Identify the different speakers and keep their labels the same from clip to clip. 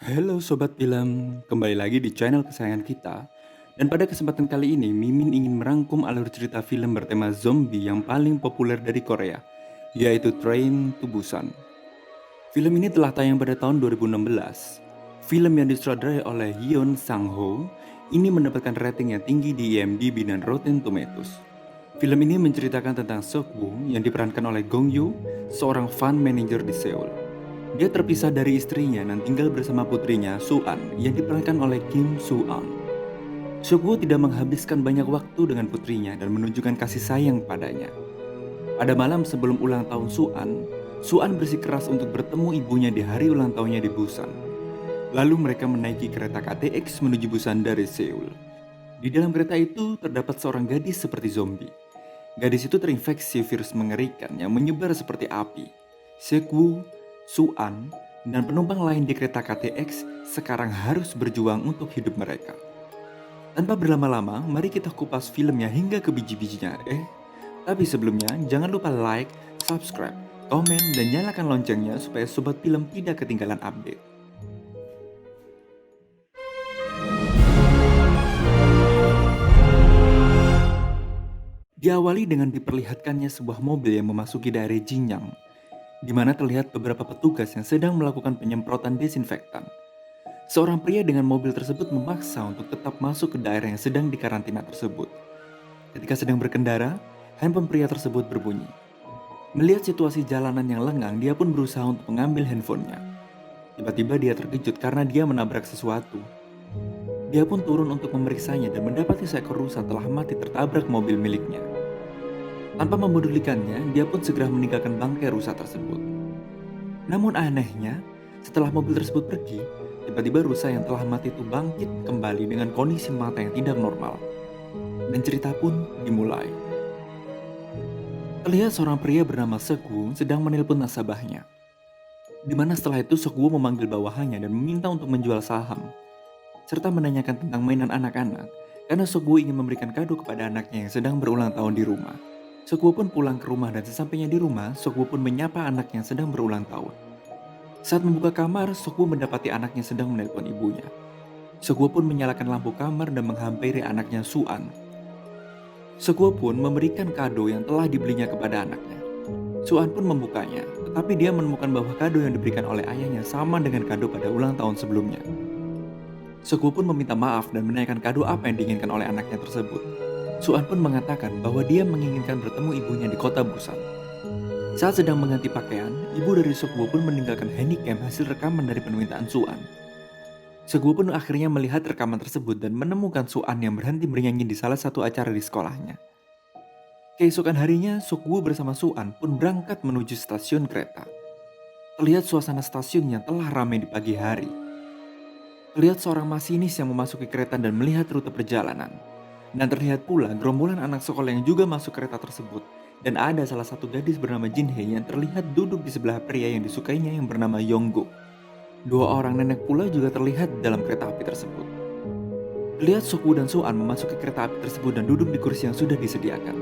Speaker 1: Halo Sobat Film, kembali lagi di channel kesayangan kita. Dan pada kesempatan kali ini, Mimin ingin merangkum alur cerita film bertema zombie yang paling populer dari Korea, yaitu Train to Busan. Film ini telah tayang pada tahun 2016. Film yang disutradarai oleh Yeon Sang-ho ini mendapatkan rating yang tinggi di IMDb dan Rotten Tomatoes. Film ini menceritakan tentang Seok-woo yang diperankan oleh Gong Yoo, seorang fund manager di Seoul. Dia terpisah dari istrinya dan tinggal bersama putrinya, Soo-an, yang diperankan oleh Kim Soo-an. Seok-woo tidak menghabiskan banyak waktu dengan putrinya dan menunjukkan kasih sayang padanya. Pada malam sebelum ulang tahun Soo-an bersikeras untuk bertemu ibunya di hari ulang tahunnya di Busan. Lalu mereka menaiki kereta KTX menuju Busan dari Seoul. Di dalam kereta itu terdapat seorang gadis seperti zombie. Gadis itu terinfeksi virus mengerikan yang menyebar seperti api. Seok-woo, Soo-an, dan penumpang lain di kereta KTX sekarang harus berjuang untuk hidup mereka. Tanpa berlama-lama, mari kita kupas filmnya hingga ke biji-bijinya. Tapi sebelumnya jangan lupa like, subscribe, komen, dan nyalakan loncengnya supaya Sobat Film tidak ketinggalan update. Diawali dengan diperlihatkannya sebuah mobil yang memasuki daerah Jinyang, di mana terlihat beberapa petugas yang sedang melakukan penyemprotan desinfektan. Seorang pria dengan mobil tersebut memaksa untuk tetap masuk ke daerah yang sedang dikarantina tersebut. Ketika sedang berkendara, handphone pria tersebut berbunyi. Melihat situasi jalanan yang lengang, dia pun berusaha untuk mengambil handphonenya. Tiba-tiba dia terkejut karena dia menabrak sesuatu. Dia pun turun untuk memeriksanya dan mendapati seekor rusa telah mati tertabrak mobil miliknya. Tanpa memedulikannya, dia pun segera meninggalkan bangkai rusa tersebut. Namun anehnya, setelah mobil tersebut pergi, tiba-tiba rusa yang telah mati itu bangkit kembali dengan kondisi mata yang tidak normal. Dan cerita pun dimulai. Terlihat seorang pria bernama Seok-woo sedang menelpon nasabahnya. Di mana setelah itu Seok-woo memanggil bawahannya dan meminta untuk menjual saham, serta menanyakan tentang mainan anak-anak, karena Seok-woo ingin memberikan kado kepada anaknya yang sedang berulang tahun di rumah. Seok-woo pun pulang ke rumah dan sesampainya di rumah, Seok-woo pun menyapa anaknya yang sedang berulang tahun. Saat membuka kamar, Seok-woo mendapati anaknya sedang menelpon ibunya. Seok-woo pun menyalakan lampu kamar dan menghampiri anaknya Soo-an. Seok-woo pun memberikan kado yang telah dibelinya kepada anaknya. Soo-an pun membukanya, tetapi dia menemukan bahwa kado yang diberikan oleh ayahnya sama dengan kado pada ulang tahun sebelumnya. Seok-woo pun meminta maaf dan menanyakan kado apa yang diinginkan oleh anaknya tersebut. Soo-an pun mengatakan bahwa dia menginginkan bertemu ibunya di kota Busan. Saat sedang mengganti pakaian, ibu dari Seok-woo pun meninggalkan handycam hasil rekaman dari permintaan Soo-an. Seok-woo pun akhirnya melihat rekaman tersebut dan menemukan Soo-an yang berhenti bernyanyi di salah satu acara di sekolahnya. Keesokan harinya, Seok-woo bersama Soo-an pun berangkat menuju stasiun kereta. Terlihat suasana stasiun yang telah ramai di pagi hari. Terlihat seorang masinis yang memasuki kereta dan melihat rute perjalanan. Dan terlihat pula gerombolan anak sekolah yang juga masuk kereta tersebut. Dan ada salah satu gadis bernama Jin-hye yang terlihat duduk di sebelah pria yang disukainya yang bernama Yong-go. Dua orang nenek pula juga terlihat dalam kereta api tersebut. Terlihat Seok-woo dan Soo-an memasuki kereta api tersebut dan duduk di kursi yang sudah disediakan.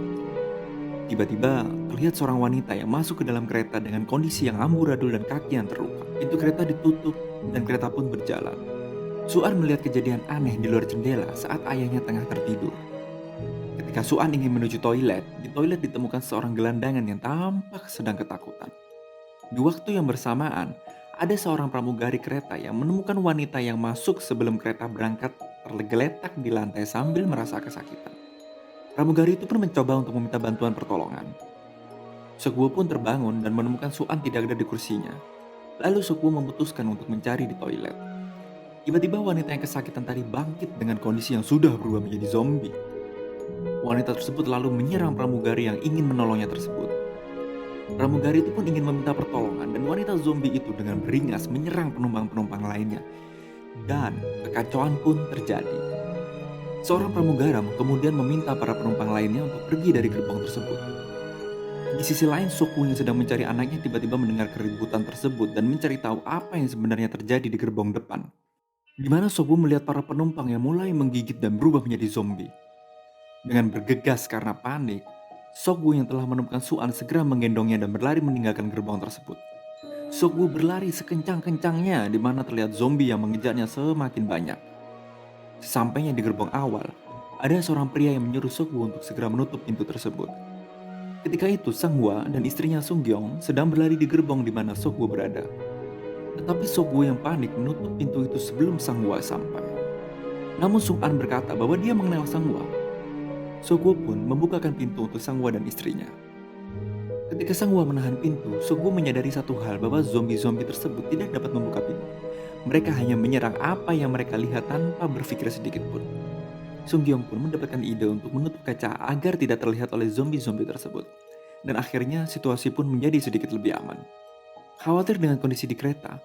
Speaker 1: Tiba-tiba, terlihat seorang wanita yang masuk ke dalam kereta dengan kondisi yang amburadul dan kaki yang terluka. Pintu kereta ditutup dan kereta pun berjalan. Soo-an melihat kejadian aneh di luar jendela saat ayahnya tengah tertidur. Ketika Soo-an ingin menuju toilet, di toilet ditemukan seorang gelandangan yang tampak sedang ketakutan. Di waktu yang bersamaan, ada seorang pramugari kereta yang menemukan wanita yang masuk sebelum kereta berangkat tergeletak di lantai sambil merasa kesakitan. Pramugari itu pun mencoba untuk meminta bantuan pertolongan. Seok-woo pun terbangun dan menemukan Soo-an tidak ada di kursinya. Lalu Seok-woo memutuskan untuk mencari di toilet. Tiba-tiba wanita yang kesakitan tadi bangkit dengan kondisi yang sudah berubah menjadi zombie. Wanita tersebut lalu menyerang pramugari yang ingin menolongnya tersebut. Pramugari itu pun ingin meminta pertolongan dan wanita zombie itu dengan beringas menyerang penumpang-penumpang lainnya. Dan kekacauan pun terjadi. Seorang pramugara kemudian meminta para penumpang lainnya untuk pergi dari gerbong tersebut. Di sisi lain, Seok-woo yang sedang mencari anaknya tiba-tiba mendengar keributan tersebut dan mencari tahu apa yang sebenarnya terjadi di gerbong depan. Di mana Seok-woo melihat para penumpang yang mulai menggigit dan berubah menjadi zombie. Dengan bergegas karena panik, Seok-woo yang telah menemukan Soo-an segera menggendongnya dan berlari meninggalkan gerbong tersebut. Sokwu berlari sekencang-kencangnya di mana terlihat zombie yang mengejarnya semakin banyak. Sesampainya di gerbong awal, ada seorang pria yang menyuruh Sokwu untuk segera menutup pintu tersebut. Ketika itu, Sang Hwa dan istrinya Sung Gyeong sedang berlari di gerbong di mana Sokwu berada. Tetapi Sokwu yang panik menutup pintu itu sebelum Sang Hwa sampai. Namun Sung An berkata bahwa dia mengenal Sang Hwa. Sokwu pun membukakan pintu untuk Sang Hwa dan istrinya. Ketika Sang Hwa menahan pintu, Sokwu menyadari satu hal bahwa zombie-zombie tersebut tidak dapat membuka pintu. Mereka hanya menyerang apa yang mereka lihat tanpa berpikir sedikit pun. Sung Gyeong pun mendapatkan ide untuk menutup kaca agar tidak terlihat oleh zombie-zombie tersebut. Dan akhirnya situasi pun menjadi sedikit lebih aman. Khawatir dengan kondisi di kereta,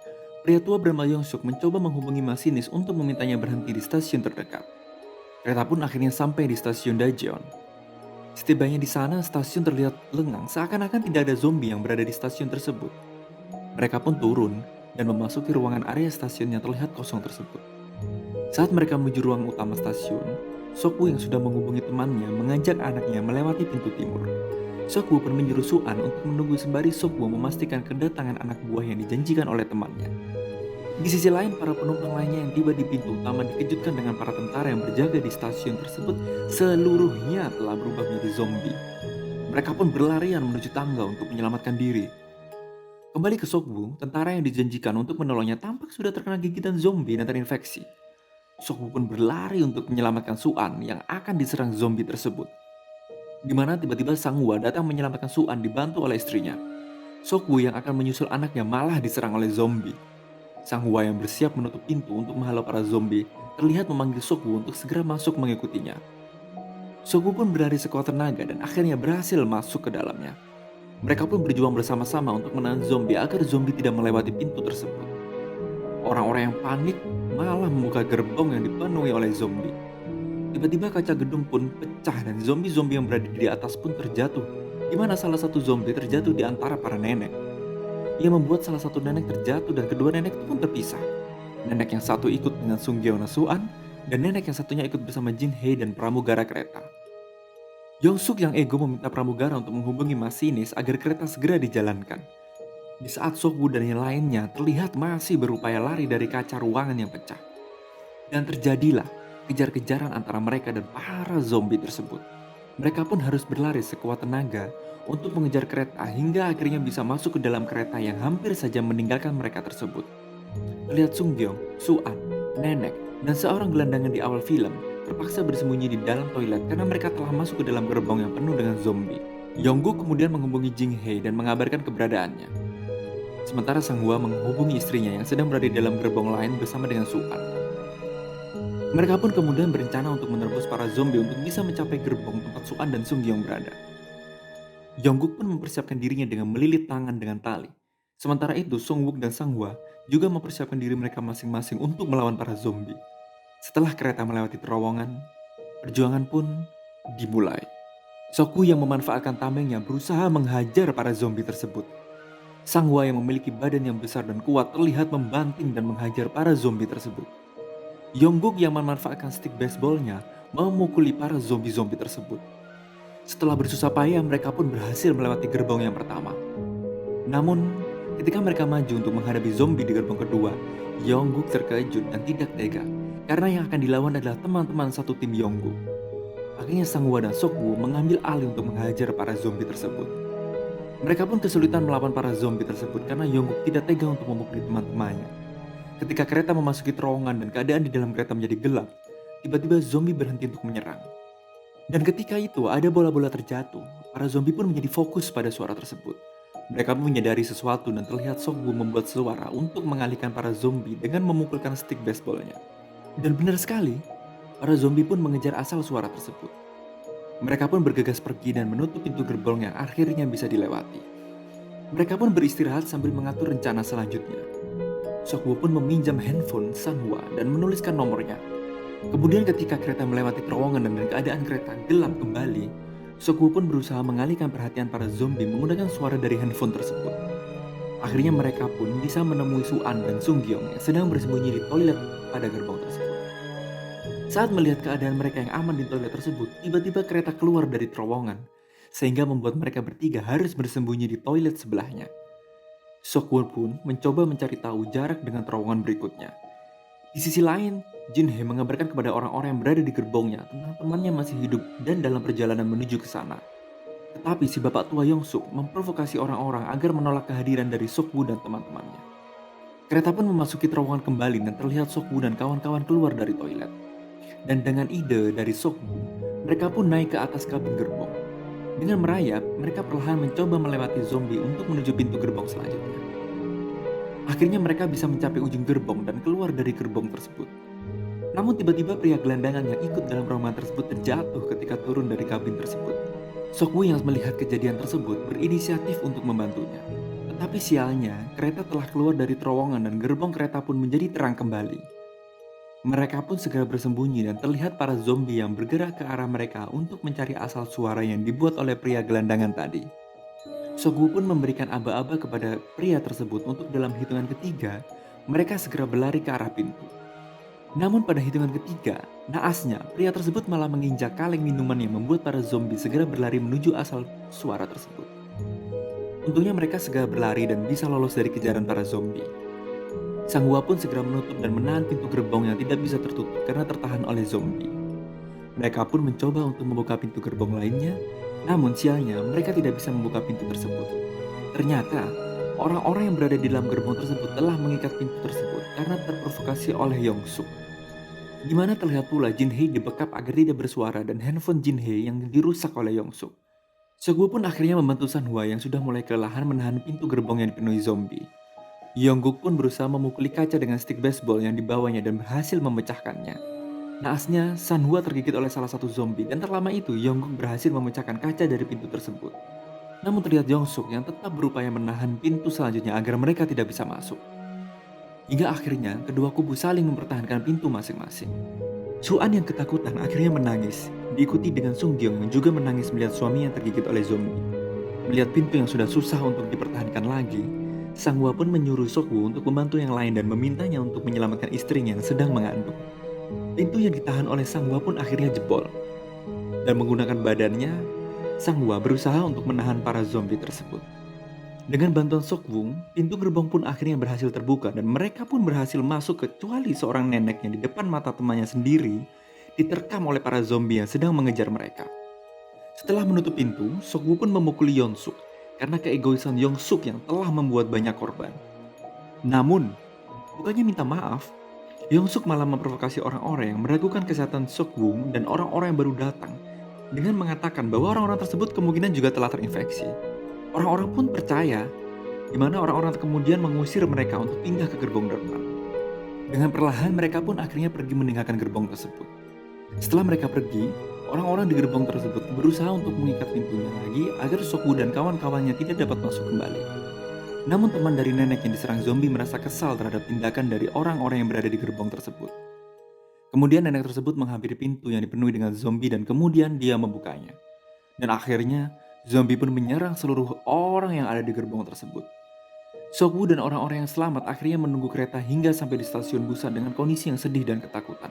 Speaker 1: pria tua bernama Yongsuk mencoba menghubungi masinis untuk memintanya berhenti di stasiun terdekat. Kereta pun akhirnya sampai di stasiun Daejeon. Setibanya di sana, stasiun terlihat lengang seakan-akan tidak ada zombie yang berada di stasiun tersebut. Mereka pun turun dan memasuki ruangan area stasiun yang terlihat kosong tersebut. Saat mereka menuju ruang utama stasiun, Sokwu yang sudah menghubungi temannya mengajak anaknya melewati pintu timur. Sokwu pun menyuruh Suan untuk menunggu sembari Sokwu memastikan kedatangan anak buah yang dijanjikan oleh temannya. Di sisi lain, para penumpang lainnya yang tiba di pintu utama dikejutkan dengan para tentara yang berjaga di stasiun tersebut seluruhnya telah berubah menjadi zombie. Mereka pun berlarian menuju tangga untuk menyelamatkan diri. Kembali ke Sokwu, tentara yang dijanjikan untuk menolongnya tampak sudah terkena gigitan zombie dan terinfeksi. Sokwu pun berlari untuk menyelamatkan Suan yang akan diserang zombie tersebut. Di mana tiba-tiba Sang Hwa datang menyelamatkan Suan dibantu oleh istrinya. Sokwu yang akan menyusul anaknya malah diserang oleh zombie. Sang Hwa yang bersiap menutup pintu untuk menghalau para zombie terlihat memanggil Sokwu untuk segera masuk mengikutinya. Sokwu pun berlari sekuat tenaga dan akhirnya berhasil masuk ke dalamnya. Mereka pun berjuang bersama-sama untuk menahan zombie agar zombie tidak melewati pintu tersebut. Orang-orang yang panik malah membuka gerbong yang dipenuhi oleh zombie. Tiba-tiba kaca gedung pun pecah dan zombie-zombie yang berada di atas pun terjatuh, di mana salah satu zombie terjatuh di antara para nenek. Ia membuat salah satu nenek terjatuh dan kedua nenek itu pun terpisah. Nenek yang satu ikut dengan Sung Gyeong dan Suan, dan nenek yang satunya ikut bersama Jin Hye dan pramugara kereta. Yongsuk yang ego meminta pramugara untuk menghubungi masinis agar kereta segera dijalankan. Di saat Sokwu dan yang lainnya terlihat masih berupaya lari dari kaca ruangan yang pecah. Dan terjadilah kejar-kejaran antara mereka dan para zombie tersebut. Mereka pun harus berlari sekuat tenaga untuk mengejar kereta hingga akhirnya bisa masuk ke dalam kereta yang hampir saja meninggalkan mereka tersebut. Terlihat Sung Gyeong, Suan, nenek, dan seorang gelandangan di awal film terpaksa bersembunyi di dalam toilet karena mereka telah masuk ke dalam gerbong yang penuh dengan zombie. Yongguk kemudian menghubungi Jin Hye dan mengabarkan keberadaannya. Sementara Sang Hwa menghubungi istrinya yang sedang berada di dalam gerbong lain bersama dengan Suan. Mereka pun kemudian berencana untuk menerobos para zombie untuk bisa mencapai gerbong tempat Suan dan Sung Gyeong berada. Yongguk pun mempersiapkan dirinya dengan melilit tangan dengan tali. Sementara itu, Sung Wook dan Sang Hwa juga mempersiapkan diri mereka masing-masing untuk melawan para zombie. Setelah kereta melewati terowongan, perjuangan pun dimulai. Sokwu yang memanfaatkan tamengnya berusaha menghajar para zombie tersebut. Sang Hwa yang memiliki badan yang besar dan kuat terlihat membanting dan menghajar para zombie tersebut. Yongguk yang memanfaatkan stick baseballnya memukuli para zombie-zombie tersebut. Setelah bersusah payah, mereka pun berhasil melewati gerbong yang pertama. Namun, ketika mereka maju untuk menghadapi zombie di gerbong kedua, Yongguk terkejut dan tidak tega karena yang akan dilawan adalah teman-teman satu tim Yongguk. Akhirnya Sang Hwa dan Sokwu mengambil alih untuk menghajar para zombie tersebut. Mereka pun kesulitan melawan para zombie tersebut karena Yongguk tidak tega untuk memukuli teman-temannya. Ketika kereta memasuki terowongan dan keadaan di dalam kereta menjadi gelap, tiba-tiba zombie berhenti untuk menyerang. Dan ketika itu ada bola-bola terjatuh, para zombie pun menjadi fokus pada suara tersebut. Mereka pun menyadari sesuatu dan terlihat Sokwu membuat suara untuk mengalihkan para zombie dengan memukulkan stick baseballnya. Dan benar sekali, para zombie pun mengejar asal suara tersebut. Mereka pun bergegas pergi dan menutup pintu gerbong yang akhirnya bisa dilewati. Mereka pun beristirahat sambil mengatur rencana selanjutnya. Sokwu pun meminjam handphone Sang Hwa dan menuliskan nomornya. Kemudian ketika kereta melewati terowongan dan keadaan kereta gelap kembali, Sokwu pun berusaha mengalihkan perhatian para zombie menggunakan suara dari handphone tersebut. Akhirnya mereka pun bisa menemui Suan dan Sung Gyeong yang sedang bersembunyi di toilet pada gerbong tersebut. Saat melihat keadaan mereka yang aman di toilet tersebut, tiba-tiba kereta keluar dari terowongan, sehingga membuat mereka bertiga harus bersembunyi di toilet sebelahnya. Seokwoo pun mencoba mencari tahu jarak dengan terowongan berikutnya. Di sisi lain, Jinhae mengabarkan kepada orang-orang yang berada di gerbongnya tentang temannya masih hidup dan dalam perjalanan menuju ke sana. Tetapi si bapak tua Yongsuk memprovokasi orang-orang agar menolak kehadiran dari Seokwoo dan teman-temannya. Kereta pun memasuki terowongan kembali dan terlihat Seokwoo dan kawan-kawan keluar dari toilet. Dan dengan ide dari Seokwoo, mereka pun naik ke atas kabin gerbong. Dengan merayap, mereka perlahan mencoba melewati zombie untuk menuju pintu gerbong selanjutnya. Akhirnya mereka bisa mencapai ujung gerbong dan keluar dari gerbong tersebut. Namun tiba-tiba pria gelandangan yang ikut dalam rombongan tersebut terjatuh ketika turun dari kabin tersebut. Seokwoo yang melihat kejadian tersebut berinisiatif untuk membantunya. Tetapi sialnya, kereta telah keluar dari terowongan dan gerbong kereta pun menjadi terang kembali. Mereka pun segera bersembunyi dan terlihat para zombie yang bergerak ke arah mereka untuk mencari asal suara yang dibuat oleh pria gelandangan tadi. Seokwoo pun memberikan aba-aba kepada pria tersebut untuk dalam hitungan ketiga, mereka segera berlari ke arah pintu. Namun pada hitungan ketiga, naasnya pria tersebut malah menginjak kaleng minuman yang membuat para zombie segera berlari menuju asal suara tersebut. Untungnya mereka segera berlari dan bisa lolos dari kejaran para zombie. Sang Hua pun segera menutup dan menahan pintu gerbong yang tidak bisa tertutup karena tertahan oleh zombie. Mereka pun mencoba untuk membuka pintu gerbong lainnya, namun sialnya mereka tidak bisa membuka pintu tersebut. Ternyata, orang-orang yang berada di dalam gerbong tersebut telah mengikat pintu tersebut karena terprovokasi oleh Yongsuk. Di mana terlihat pula Jinhae dibekap agar tidak bersuara dan handphone Jinhae yang dirusak oleh Yongsuk. Seokwoo pun akhirnya membantu San Hwa yang sudah mulai kelelahan menahan pintu gerbong yang dipenuhi zombie. Yongguk pun berusaha memukuli kaca dengan stick baseball yang dibawanya dan berhasil memecahkannya. Naasnya, San Hwa tergigit oleh salah satu zombie dan tak lama itu Yongguk berhasil memecahkan kaca dari pintu tersebut. Namun terlihat Yongsuk yang tetap berupaya menahan pintu selanjutnya agar mereka tidak bisa masuk. Hingga akhirnya kedua kubu saling mempertahankan pintu masing-masing. Suan yang ketakutan akhirnya menangis, diikuti dengan Sung Gyeong yang juga menangis melihat suami yang tergigit oleh zombie. Melihat pintu yang sudah susah untuk dipertahankan lagi, Sang Hwa pun menyuruh Seokwoo untuk membantu yang lain dan memintanya untuk menyelamatkan istrinya yang sedang mengandung. Pintu yang ditahan oleh Sang Hwa pun akhirnya jebol. Dan menggunakan badannya, Sang Hwa berusaha untuk menahan para zombie tersebut. Dengan bantuan Seokwoo, pintu gerbong pun akhirnya berhasil terbuka dan mereka pun berhasil masuk kecuali seorang nenek yang di depan mata temannya sendiri diterkam oleh para zombie yang sedang mengejar mereka. Setelah menutup pintu, Seokwoo pun memukuli Yongsuk karena keegoisan Yongsuk yang telah membuat banyak korban. Namun, bukannya minta maaf, Yongsuk malah memprovokasi orang-orang yang meragukan kesehatan Seokwoo dan orang-orang yang baru datang dengan mengatakan bahwa orang-orang tersebut kemungkinan juga telah terinfeksi. Orang-orang pun percaya, di mana orang-orang kemudian mengusir mereka untuk pindah ke gerbong depan. Dengan perlahan mereka pun akhirnya pergi meninggalkan gerbong tersebut. Setelah mereka pergi, orang-orang di gerbong tersebut berusaha untuk mengikat pintunya lagi agar Seokwoo dan kawan-kawannya tidak dapat masuk kembali. Namun teman dari nenek yang diserang zombie merasa kesal terhadap tindakan dari orang-orang yang berada di gerbong tersebut. Kemudian nenek tersebut menghampiri pintu yang dipenuhi dengan zombie dan kemudian dia membukanya. Dan akhirnya, zombie pun menyerang seluruh orang yang ada di gerbong tersebut. Seokwoo dan orang-orang yang selamat akhirnya menunggu kereta hingga sampai di stasiun Busan dengan kondisi yang sedih dan ketakutan.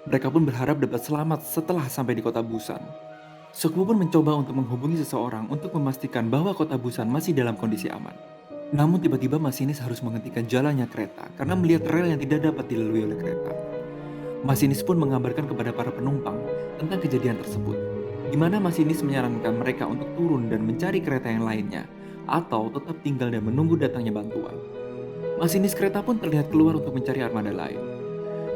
Speaker 1: Mereka pun berharap dapat selamat setelah sampai di kota Busan. Seokwoo pun mencoba untuk menghubungi seseorang untuk memastikan bahwa kota Busan masih dalam kondisi aman. Namun tiba-tiba masinis harus menghentikan jalannya kereta karena melihat rel yang tidak dapat dilalui oleh kereta. Masinis pun mengabarkan kepada para penumpang tentang kejadian tersebut, di mana masinis menyarankan mereka untuk turun dan mencari kereta yang lainnya, atau tetap tinggal dan menunggu datangnya bantuan. Masinis kereta pun terlihat keluar untuk mencari armada lain.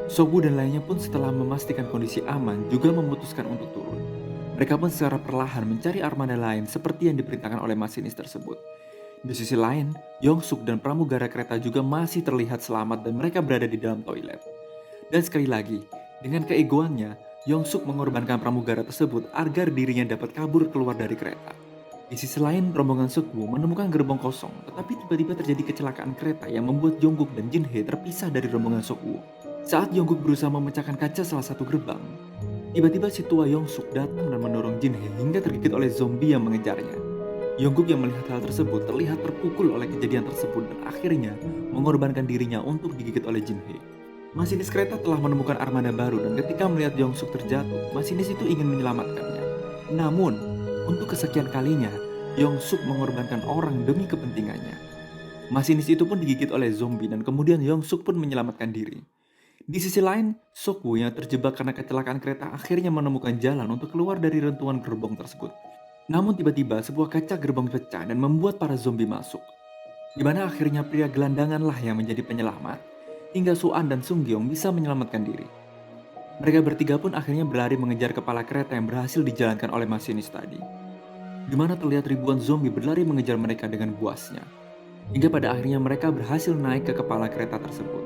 Speaker 1: Seokwoo dan lainnya pun setelah memastikan kondisi aman juga memutuskan untuk turun. Mereka pun secara perlahan mencari armada lain seperti yang diperintahkan oleh masinis tersebut. Di sisi lain, Yongsuk dan pramugara kereta juga masih terlihat selamat dan mereka berada di dalam toilet. Dan sekali lagi, dengan keegoannya, Yongsuk mengorbankan pramugara tersebut agar dirinya dapat kabur keluar dari kereta. Di sisi lain, rombongan Seokwoo menemukan gerbong kosong, tetapi tiba-tiba terjadi kecelakaan kereta yang membuat Jongkook dan Jinhae terpisah dari rombongan Seokwoo. Saat Jongkook berusaha memecahkan kaca salah satu gerbang, tiba-tiba si tua Yongsuk datang dan mendorong Jinhae hingga tergigit oleh zombie yang mengejarnya. Jongkook yang melihat hal tersebut terlihat terpukul oleh kejadian tersebut dan akhirnya mengorbankan dirinya untuk digigit oleh Jinhae. Masinis kereta telah menemukan armada baru dan ketika melihat Yongsuk terjatuh, masinis itu ingin menyelamatkannya. Namun, untuk kesekian kalinya, Yongsuk mengorbankan orang demi kepentingannya. Masinis itu pun digigit oleh zombie dan kemudian Yongsuk pun menyelamatkan diri. Di sisi lain, Sokwu yang terjebak karena kecelakaan kereta akhirnya menemukan jalan untuk keluar dari rentuan gerbong tersebut. Namun tiba-tiba sebuah kaca gerbong pecah dan membuat para zombie masuk. Di mana akhirnya pria gelandanganlah yang menjadi penyelamat, hingga Suan dan Sunggyong bisa menyelamatkan diri. Mereka bertiga pun akhirnya berlari mengejar kepala kereta yang berhasil dijalankan oleh masinis tadi. Di mana terlihat ribuan zombie berlari mengejar mereka dengan buasnya. Hingga pada akhirnya mereka berhasil naik ke kepala kereta tersebut.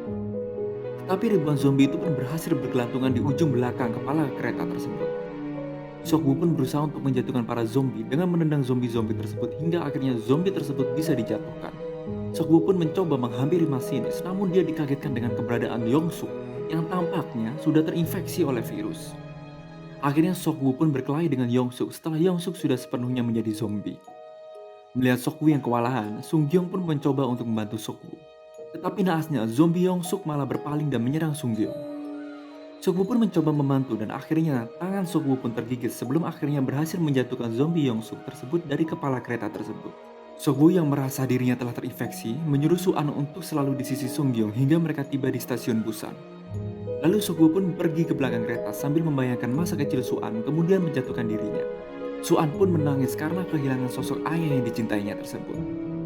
Speaker 1: Tetapi ribuan zombie itu pun berhasil bergelantungan di ujung belakang kepala kereta tersebut. Sokwu pun berusaha untuk menjatuhkan para zombie dengan menendang zombie-zombie tersebut hingga akhirnya zombie tersebut bisa dijatuhkan. Sokwu pun mencoba menghampiri masinis, namun dia dikagetkan dengan keberadaan Yongsuk yang tampaknya sudah terinfeksi oleh virus. Akhirnya Sokwu pun berkelahi dengan Yongsuk setelah Yongsuk sudah sepenuhnya menjadi zombie. Melihat Sokwu yang kewalahan, Sunggyong pun mencoba untuk membantu Sokwu. Tetapi naasnya zombie Yongsuk malah berpaling dan menyerang Sunggyong. Sokwu pun mencoba membantu dan akhirnya tangan Sokwu pun tergigit sebelum akhirnya berhasil menjatuhkan zombie Yongsuk tersebut dari kepala kereta tersebut. Sokwu yang merasa dirinya telah terinfeksi menyuruh Suan untuk selalu di sisi Sunggyong hingga mereka tiba di stasiun Busan. Lalu Sokwu pun pergi ke belakang kereta sambil membayangkan masa kecil Suan kemudian menjatuhkan dirinya. Suan pun menangis karena kehilangan sosok ayah yang dicintainya tersebut.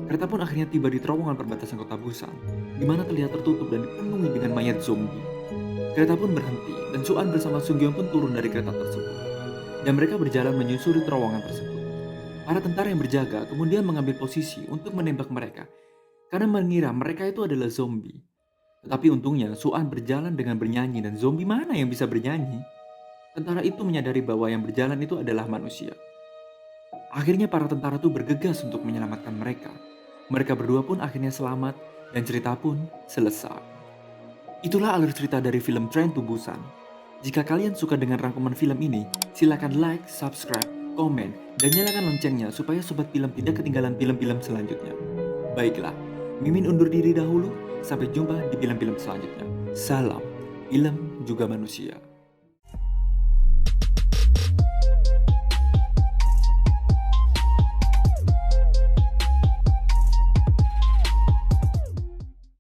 Speaker 1: Kereta pun akhirnya tiba di terowongan perbatasan kota Busan, di mana terlihat tertutup dan dipenuhi dengan mayat zombie. Kereta pun berhenti dan Suan bersama Sunggyong pun turun dari kereta tersebut. Dan mereka berjalan menyusuri terowongan tersebut. Para tentara yang berjaga kemudian mengambil posisi untuk menembak mereka karena mengira mereka itu adalah zombie. Tetapi untungnya Suan berjalan dengan bernyanyi dan zombie mana yang bisa bernyanyi? Tentara itu menyadari bahwa yang berjalan itu adalah manusia. Akhirnya para tentara itu bergegas untuk menyelamatkan mereka. Mereka berdua pun akhirnya selamat dan cerita pun selesai. Itulah alur cerita dari film Train to Busan. Jika kalian suka dengan rangkuman film ini, silakan like, subscribe, komen, dan nyalakan loncengnya supaya Sobat Film tidak ketinggalan film-film selanjutnya. Baiklah, Mimin undur diri dahulu. Sampai jumpa di film-film selanjutnya. Salam, film juga manusia.